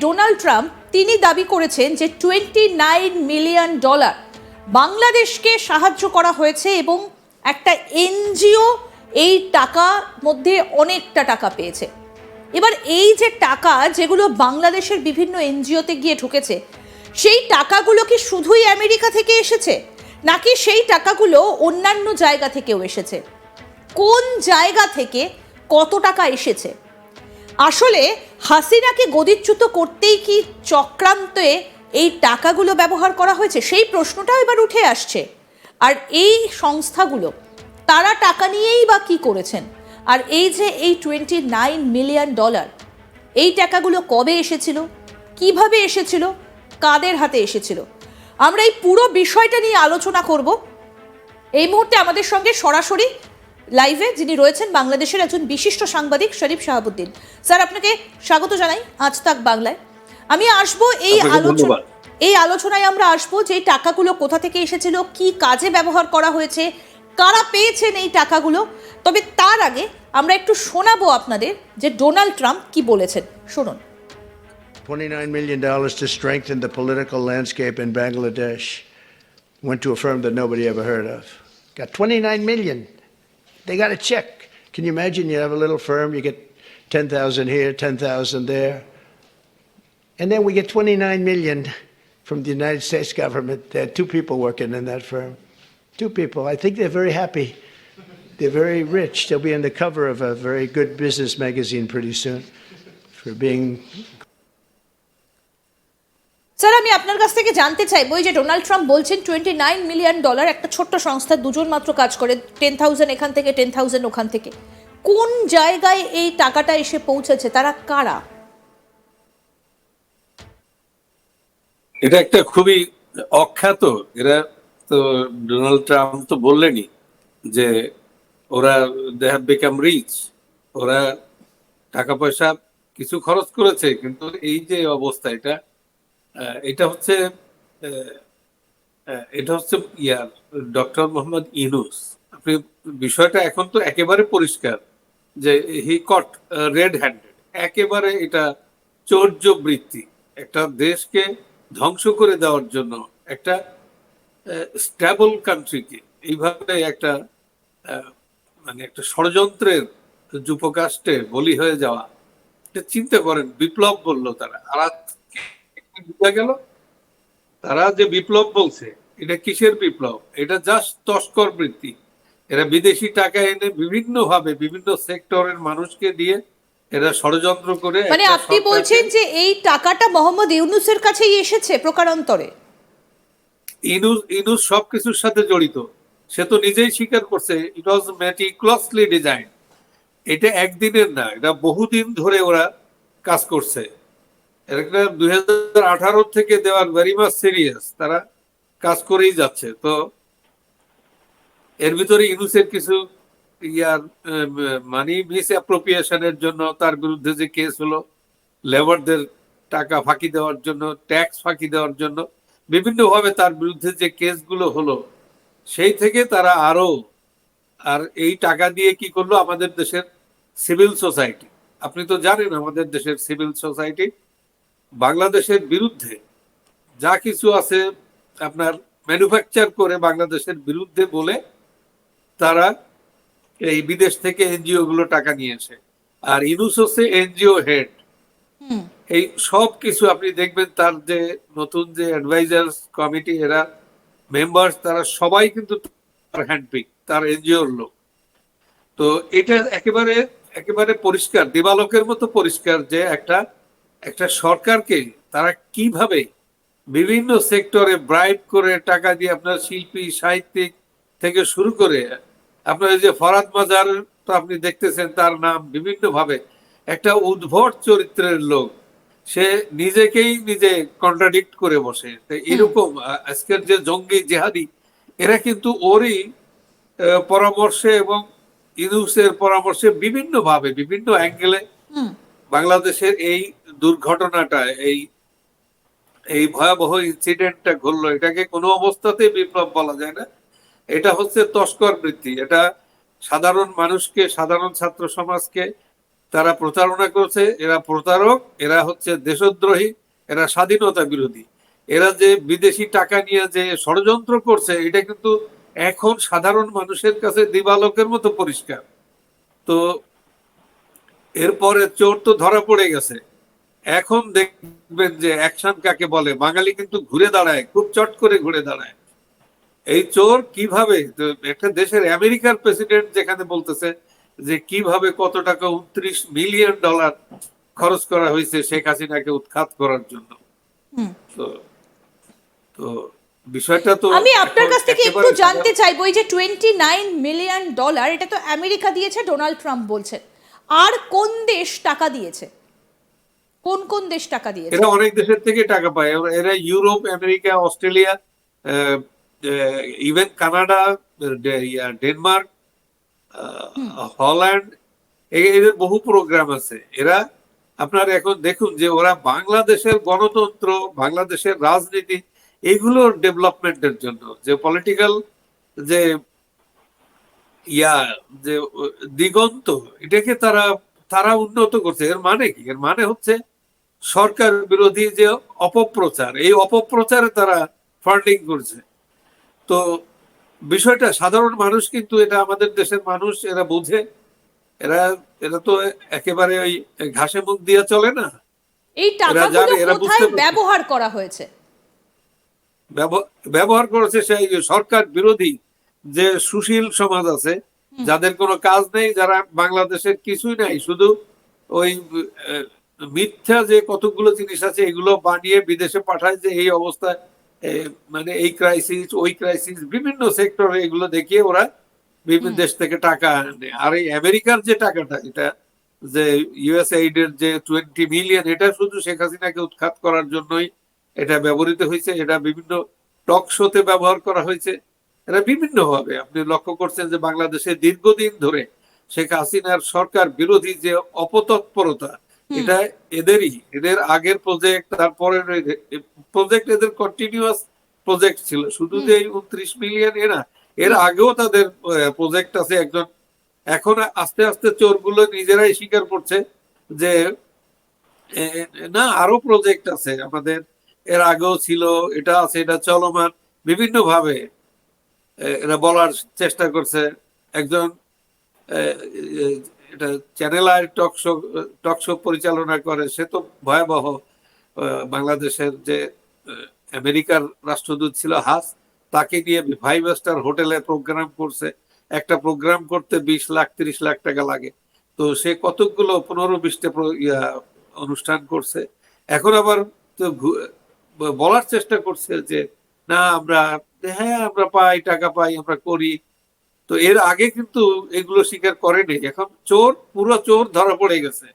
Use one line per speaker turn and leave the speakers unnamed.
Donald Trump তিনি দাবি করেছেন যে $29 মিলিয়ন বাংলাদেশকে সাহায্য করা হয়েছে এবং একটা এনজিও এই টাকার মধ্যে অনেকটা টাকা পেয়েছে। এবার এই যে টাকা যেগুলো বাংলাদেশের বিভিন্ন এনজিওতে গিয়ে ঢুকেছে, সেই টাকাগুলো কি শুধুই আমেরিকা থেকে এসেছে নাকি সেই টাকাগুলো অন্যান্য জায়গা থেকেও এসেছে? কোন জায়গা থেকে কত টাকা এসেছে? আসলে হাসিনাকে গদিচ্যুত করতেই কি চক্রান্তে এই টাকাগুলো ব্যবহার করা হয়েছে, সেই প্রশ্নটাও এবার উঠে আসছে। আর এই সংস্থাগুলো তারা টাকা নিয়েই বা কি করেছেন? আর এই যে এই $29 মিলিয়ন, এই টাকাগুলো কবে এসেছিল, কিভাবে এসেছিল, কাদের হাতে এসেছিল, আমরা এই পুরো বিষয়টা নিয়ে আলোচনা করব। এই মুহূর্তে আমাদের সঙ্গে সরাসরি লাইভে যিনি রয়েছেন বাংলাদেশের একজন বিশিষ্ট সাংবাদিক শরীফ শাহাবুদ্দিন। স্যার, আপনাকে স্বাগত জানাই আজ তাক বাংলায়। আমি আসবো এই আলোচনায় আমরা আসবো যে এই টাকাগুলো কোথা থেকে এসেছিল, কি কাজে ব্যবহার করা হয়েছে, কারা পেয়েছেন এই টাকাগুলো। তবে তার আগে আমরা একটু শোনাবো আপনাদের যে ডোনাল্ড ট্রাম্প কি বলেছেন, শুনুন।
$29 million to strengthen the political landscape in Bangladesh went to a firm that nobody ever heard of. Got $29 million. They got a check. Can you imagine? You have a little firm, you get 10,000 here, 10,000 there. And then we get $29 million from the United States government. There are two people working in that firm. Two people. I think they're very happy. They're very rich. They'll be on the cover of a very good business magazine pretty soon for being.
Sir, আমি আপনার কাছ থেকে জানতে চাইবো, এই যে Donald Trump বলছেন $29 million, একটা ছোট্ট সংস্থা, দুজন মাত্র কাজ করে, 10,000 এখান থেকে 10,000 ওখান থেকে, কোন জায়গায় এই টাকাটা এসে পৌঁছেছে, তারা কারা?
এটা একটা খুবই অখ্যাত, এরা তো ডোনাল্ড ট্রাম্প তো বললেনই যে ওরা দে হ্যাভ বিকাম রিচ, ওরা টাকা পয়সা কিছু খরচ করেছে, কিন্তু এই যে অবস্থা, এটা হচ্ছে ডক্টর মোহাম্মদ ইউনূস। আপনি বিষয়টা এখন তো একেবারে পরিষ্কার যে হি কট রেড হ্যান্ডেড, একেবারে এটা চৌর্যবৃত্তি, একটা দেশকে ধ্বংস করে দেওয়ার জন্য, একটা স্ট্যাবল কান্ট্রিকে এইভাবে একটা মানে একটা ষড়যন্ত্রের যুপকাষ্টে বলি হয়ে যাওয়া। এটা চিন্তা করেন, বিপ্লব বললো তারা, আর বুঝা গেল তারা যে বিপ্লব বলছে, এটা কিসের বিপ্লব? এটা জাস্ট তস্কর বৃত্তি। এরা বিদেশি টাকা এনে বিভিন্ন ভাবে বিভিন্ন সেক্টরের মানুষকে দিয়ে এরা ষড়যন্ত্র করে।
মানে আপনি বলছেন যে এই টাকাটা মোহাম্মদ ইউনূসের কাছেই এসেছে প্রকারান্তরে?
ইউনূস সবকিছুর সাথে জড়িত, সে তো নিজেই স্বীকার করছে। ইট ওয়াজ মেটিকুলাসলি ডিজাইন। এটা একদিনের না, এটা বহুদিন ধরে ওরা কাজ করছে। 2018 থেকে দেওয়ার ভেরি মাচ সিরিয়াস, তারা কাজ করেই যাচ্ছে। তো এর ভিতরে ইউনূসের কিছু মানি মিস অ্যাপ্রোপ্রিয়েশনের জন্য তার বিরুদ্ধে যে কেস হলো, লেবারদের টাকা ফাঁকি দেওয়ার জন্য, ট্যাক্স ফাঁকি দেওয়ার জন্য বিভিন্ন ভাবে তার বিরুদ্ধে যে কেসগুলো হলো, সেই থেকে তারা আর এই টাকা দিয়ে কি করলো? আমাদের দেশের সিভিল সোসাইটি, আপনি তো জানেন আমাদের দেশের সিভিল সোসাইটি বাংলাদেশের বিরুদ্ধে যা কিছু আছে আপনার ম্যানুফ্যাকচার করে বাংলাদেশের বিরুদ্ধে বলে তারা এই বিদেশ থেকে এনজিও গুলো টাকা নিয়েছে। আর ইউনূস হচ্ছে এনজিও হেড। এই সব কিছু আপনি দেখবেন, তার যে নতুন যে অ্যাডভাইজার্স কমিটি, এরা মেম্বার্স, তারা সবাই কিন্তু তার হ্যান্ডপিক, তার এনজিওর লোক। তো এটা একেবারে পরিষ্কার, দিবালোকের মতো পরিষ্কার যে একটা সরকারকে তারা কিভাবে বিভিন্ন সেক্টরে ব্রাইব করে টাকা দিয়ে আপনার শিল্পী সাহিত্যিক থেকে শুরু করে আপনার যে ফরহাদ মাজার, তো আপনি দেখতেছেন তার নাম বিভিন্ন ভাবে, একটা উদ্ভট চরিত্রের লোক, সে নিজেকেই নিজে কন্ট্রাডিক্ট করে বসে। এরকম আজকের যে জঙ্গি জেহাদি, এরা কিন্তু ওরই পরামর্শে এবং ইউনূসের পরামর্শে বিভিন্ন ভাবে বিভিন্ন অ্যাঙ্গেলে বাংলাদেশের এই দুর্ঘটনাটা, এই ভয়াবহ ইনসিডেন্টটা ঘটলো, এটাকে কোনো অবস্থাতেই বিপ্লব বলা যায় না। এটা হচ্ছে তস্কর বৃত্তি। এটা সাধারণ মানুষকে, সাধারণ ছাত্র সমাজকে তারা প্রতারণা করছে, এরা প্রতারক, এরা হচ্ছে দেশদ্রোহী, এরা স্বাধীনতা বিরোধী। এরা যে বিদেশি টাকা নিয়ে যে ষড়যন্ত্র করছে এটা কিন্তু এখন সাধারণ মানুষের কাছে দিবালোকের মতো পরিষ্কার। তো এরপরে চোর তো ধরা পড়ে গেছে, এখন দেখবেন যে অ্যাকশন কাকে বলে। বাঙালি কিন্তু ঘুরে দাঁড়ায়, খুব চট করে ঘুরে দাঁড়ায়। এই চোর কিভাবে, একটা দেশের আমেরিকার প্রেসিডেন্ট যেখানে বলতেছে যে কিভাবে কত টাকা $29 মিলিয়ন খরচ করা হয়েছে শেখ হাসিনাকে উৎখাত করার জন্য। তো তো বিষয়টা তো
আমি আপনার
এখন
কাছ থেকে একটু
একেবারে
জানতে চাইবো, এই যে $29 মিলিয়ন, এটা তো আমেরিকা দিয়েছে, ডোনাল্ড ট্রাম্প বলছেন। আর কোন দেশ টাকা দিয়েছে? কোন কোন দেশ টাকা দিয়েছে?
এরা অনেক দেশের থেকে টাকা পায়। এরা Europe, America, Australia, even Canada, Denmark, Holland, এদের বহু প্রোগ্রাম আছে। এরা আপনার এখন দেখুন যে ওরা বাংলাদেশের গণতন্ত্র, বাংলাদেশের রাজনীতি, এগুলোর ডেভেলপমেন্টের জন্য যে পলিটিক্যাল যে যে দিগন্ত, এটাকে তারা তারা উন্নত করছে। এর মানে কি? এর মানে হচ্ছে সরকার বিরোধী যে অপপ্রচার, এই অপপ্রচারে তারা ফান্ডিং করছে। তো বিষয়টা সাধারণ মানুষ কিন্তু, এটা আমাদের দেশের মানুষ, এরা বুঝে। এরা এরা তো একেবারে ওই ঘাসে মুখ দিয়ে চলে না।
এই
এরা
টাকাগুলো
জানে, এরা
কোথায়
বুঝতে পারছে।
ব্যবহার করা হয়েছে?
ব্যবহার করেছে সেই সরকার বিরোধী যে সুশীল সমাজ আছে, যাদের কোনো কাজ নেই, যারা বাংলাদেশের কিছুই নাই, শুধু ওই মিথ্যা যে কতগুলো জিনিস আছে এগুলো বানিয়ে বিদেশে পাঠায় যে এই অবস্থায়, মানে এই ক্রাইসিস, ওই ক্রাইসিস, বিভিন্ন সেক্টরে এগুলো দেখিয়ে ওরা বিভিন্ন দেশ থেকে টাকা আনে। আর এই আমেরিকার যে টাকাটা, এটা যে ইউএসএইড এর যে 20 মিলিয়ন, এটা শুধু শেখ হাসিনাকে উৎখাত করার জন্যই এটা ব্যবহৃত হয়েছে। এটা বিভিন্ন টক শোতে ব্যবহার করা হয়েছে। এটা বিভিন্ন ভাবে আপনি লক্ষ্য করছেন যে বাংলাদেশে দীর্ঘদিন ধরে শেখ হাসিনার সরকার বিরোধী যে অপতৎপরতা, এটা এদেরই, এদের আগের প্রজেক্ট, তারপরে প্রজেক্ট, এদের কন্টিনিউয়াস প্রজেক্ট ছিল। শুধু যে 29 মিলিয়ন এরা, এর আগেও তাদের প্রজেক্ট আছে। একজন এখন আস্তে আস্তে চোরগুলো নিজেরাই স্বীকার করছে যে না, আরো প্রজেক্ট আছে আমাদের, এর আগেও ছিল, এটা আছে, এটা চলমান। বিভিন্ন ভাবে এরা বলার চেষ্টা করছে। একজন এটা চ্যানেল আই টক শো পরিচালনা করে, সে তো ভয়াবহ। বাংলাদেশের যে আমেরিকার রাষ্ট্রদূত ছিল হাস, তাকে নিয়ে 5 স্টার হোটেলে প্রোগ্রাম করছে। একটা প্রোগ্রাম করতে 20 লাখ 30 লাখ টাকা লাগে। তো সে কতগুলো 15-20টা অনুষ্ঠান করছে। এখন আবার তো বলার চেষ্টা করছে যে না, আমরা হ্যাঁ আমরা পাই, টাকা পাই, আমরা করি। তো এর আগে কিন্তু এগুলো স্বীকার করেনি। এখন চোর, পুরো চোর ধরা পড়ে গেছে।